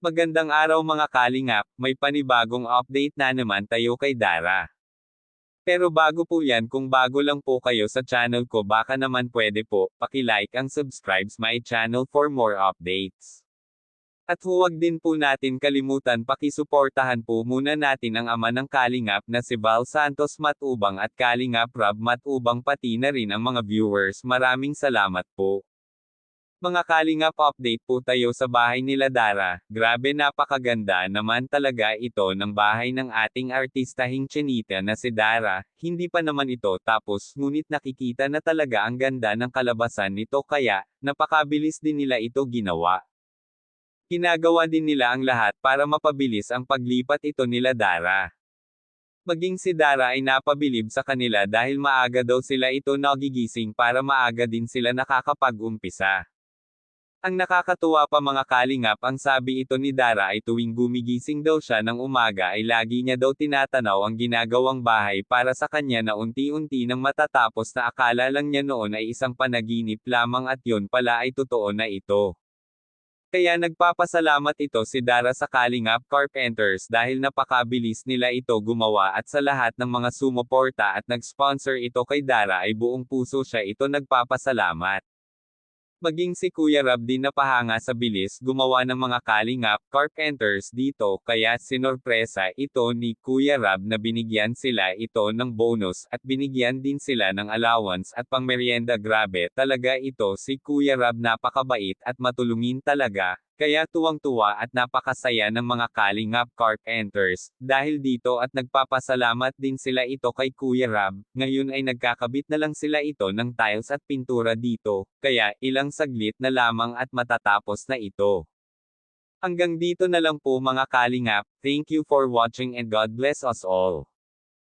Magandang araw mga kalingap, may panibagong update na naman tayo kay Dara. Pero bago po yan, kung bago lang po kayo sa channel ko, baka naman pwede po, paki-like ang subscribes my channel for more updates. At huwag din po natin kalimutan pakisuportahan po muna natin ang ama ng Kalingap na si Val Santos Matubang at Kalingap Rob Matubang, pati na rin ang mga viewers. Maraming salamat po. Mga Kalingap, update po tayo sa bahay nila Dara. Grabe, napakaganda naman talaga ito ng bahay ng ating artistahing Chinita na si Dara. Hindi pa naman ito tapos, ngunit nakikita na talaga ang ganda ng kalabasan nito, kaya napakabilis din nila ito ginawa. Ginagawa din nila ang lahat para mapabilis ang paglipat ito nila Dara. Maging si Dara ay napabilib sa kanila dahil maaga daw sila ito nagigising para maaga din sila nakakapag-umpisa. Ang nakakatuwa pa mga Kalingap, ang sabi ito ni Dara ay tuwing gumigising daw siya ng umaga ay lagi niya daw tinatanaw ang ginagawang bahay para sa kanya na unti-unti nang matatapos na akala lang niya noon ay isang panaginip lamang at yun pala ay totoo na ito. Kaya nagpapasalamat ito si Dara sa Kalingap Carpenters dahil napakabilis nila ito gumawa at sa lahat ng mga sumuporta at nag-sponsor ito kay Dara ay buong puso siya ito nagpapasalamat. Maging si Kuya Rob din napahanga sa bilis gumawa ng mga Kalingap Carpenters dito, kaya sinorpresa ito ni Kuya Rob na binigyan sila ito ng bonus at binigyan din sila ng allowance at pangmeryenda. Grabe talaga ito si Kuya Rob, napakabait at matulungin talaga. Kaya tuwang-tuwa at napakasaya ng mga Kalingap Carpenters dahil dito at nagpapasalamat din sila ito kay Kuya Rob. Ngayon ay nagkakabit na lang sila ito ng tiles at pintura dito, kaya ilang saglit na lamang at matatapos na ito. Hanggang dito na lang po mga Kalingap, thank you for watching and God bless us all.